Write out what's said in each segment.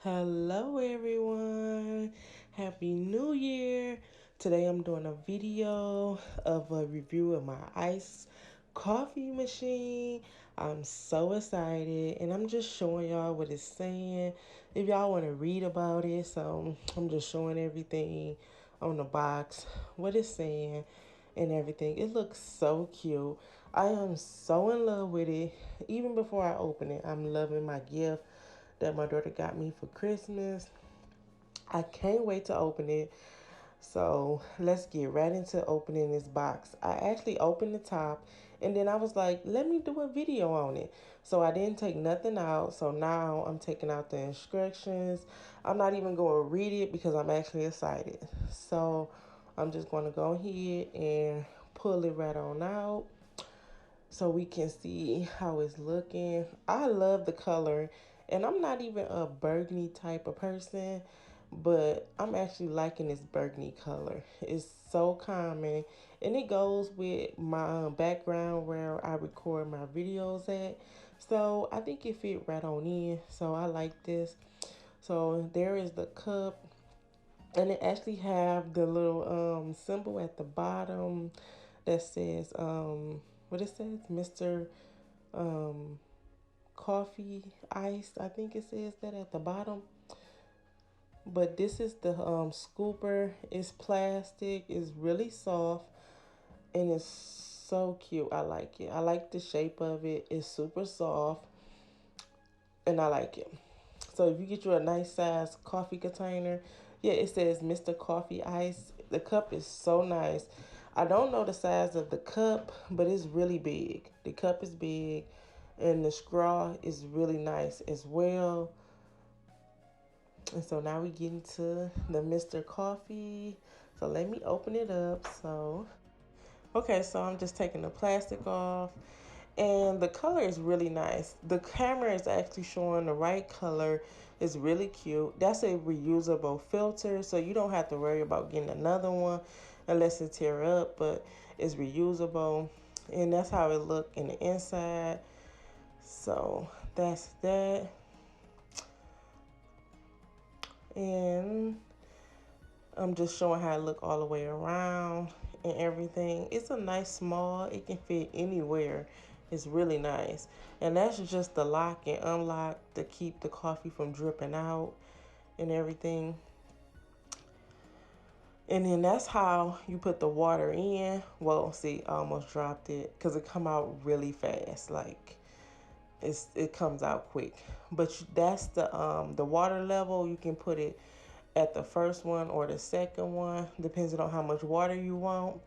Hello everyone, happy new year. Today I'm doing a video of a review of my iced coffee machine. I'm so excited and I'm just showing y'all what it's saying. If y'all want to read about it, so I'm just showing everything on the box, what it's saying and everything. It looks so cute. I am so in love with it. Even before I open it, I'm loving my gift that my daughter got me for Christmas. I can't wait to open it. So let's get right into opening this box. I actually opened the top and then I was like, let me do a video on it. So I didn't take nothing out. So now I'm taking out the instructions. I'm not even going to read it because I'm actually excited. So I'm just going to go ahead and pull it right on out so we can see how it's looking. I love the color, and I'm not even a burgundy type of person, but I'm actually liking this burgundy color. It's so calming, and it goes with my background where I record my videos at. So I think it fit right on in. So I like this. So there is the cup, and it actually have the little symbol at the bottom that says what it says, Mr. Coffee Ice. I think it says that at the bottom. But this is the scooper. It's plastic. It's really soft and it's so cute. I like it. I like the shape of it. It's super soft and I like it. So if you get you a nice size coffee container, yeah, it says Mr. Coffee Ice. The cup is so nice. I don't know the size of the cup, but it's really big. The cup is big and the straw is really nice as well. And so now we get into the Mr. Coffee. So let me open it up. Okay, so I'm just taking the plastic off. And the color is really nice. The camera is actually showing the right color. It's really cute. That's a reusable filter, so you don't have to worry about getting another one unless it tear up, but it's reusable. And that's how it look in the inside. So that's that. And I'm just showing how it look all the way around and everything. It's a nice small. It can fit anywhere. It's really nice. And that's just the lock and unlock to keep the coffee from dripping out and everything. And then that's how you put the water in. Well, see, I almost dropped it because it come out really fast. Like it comes out quick. But that's the water level. You can put it at the first one or the second one, depending on how much water you want.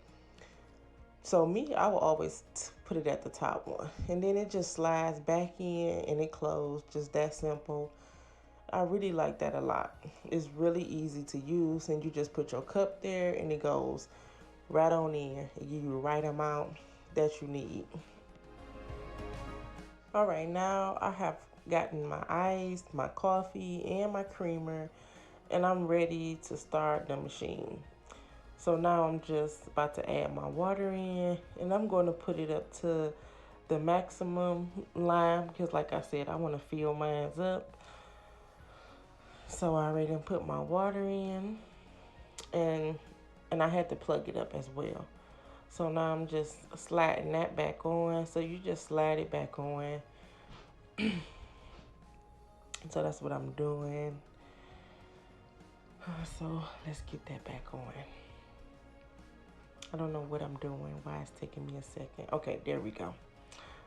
So me, I will always put it at the top one. And then it just slides back in and it closes. Just that simple. I really like that a lot. It's really easy to use and you just put your cup there and it goes right on in. It gives you the right amount that you need. All right, now I have gotten my ice, my coffee, and my creamer, and I'm ready to start the machine. So now I'm just about to add my water in, and I'm going to put it up to the maximum line because like I said, I want to fill mine up. So I already put my water in, and I had to plug it up as well. So now I'm just sliding that back on. So you just slide it back on. So that's what I'm doing. So let's get that back on. I don't know what I'm doing, why it's taking me a second. Okay, there we go.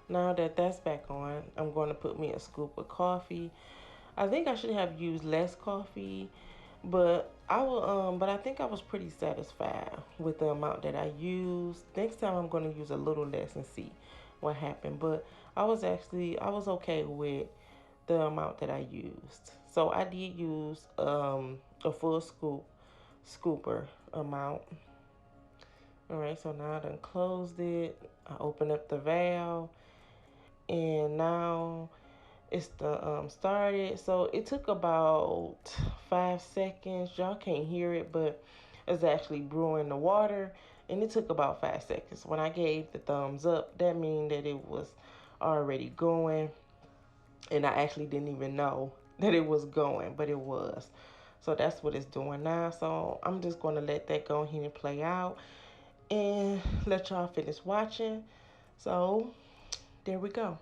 Now that that's back on, I'm going to put me a scoop of coffee. I think I should have used less coffee, but I think I was pretty satisfied with the amount that I used. Next time I'm going to use a little less and see what happened. But I was okay with the amount that I used. So I did use a full scooper amount. All right, so now I done closed it. I opened up the valve, and now it's the started. So it took about 5 seconds. Y'all can't hear it, but it's actually brewing the water, and it took about 5 seconds. When I gave the thumbs up, that means that it was already going, and I actually didn't even know that it was going, but it was. So that's what it's doing now. So I'm just going to let that go ahead and play out and let y'all finish watching. So there we go.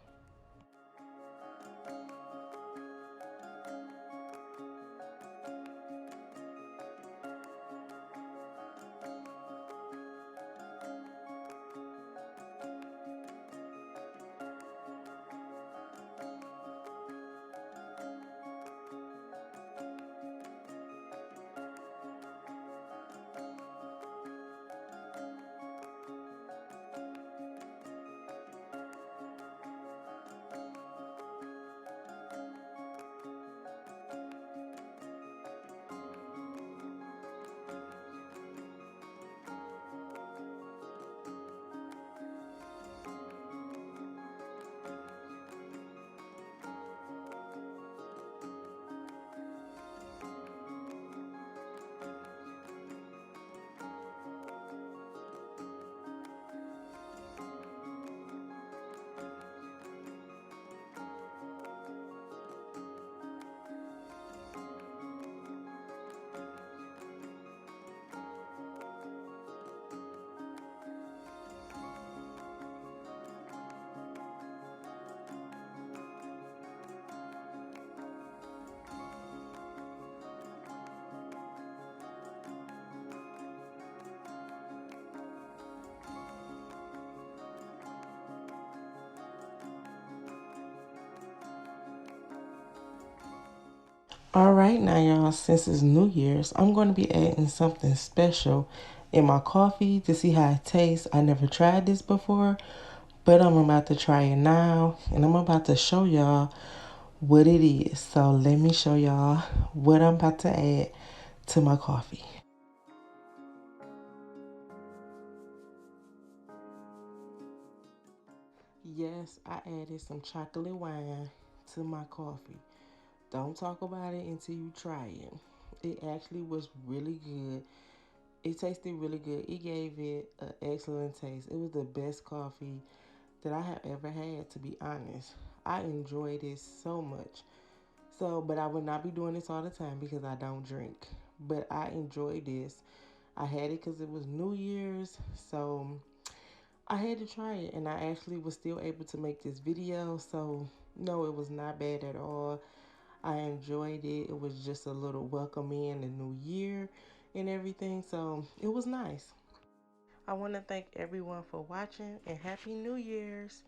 All right, now y'all, since it's New Year's, I'm going to be adding something special in my coffee to see how it tastes. I never tried this before, but I'm about to try it now, and I'm about to show y'all what it is. So let me show y'all what I'm about to add to my coffee. Yes, I added some chocolate wine to my coffee. Don't talk about it until you try it. It actually was really good. It tasted really good. It gave it an excellent taste. It was the best coffee that I have ever had, to be honest. I enjoyed it so much. So, but I would not be doing this all the time because I don't drink. But I enjoyed this. I had it because it was New Year's. So I had to try it, and I actually was still able to make this video. So, no, it was not bad at all. I enjoyed it. It was just a little welcome in the new year and everything. So, it was nice. I want to thank everyone for watching and Happy New Year's.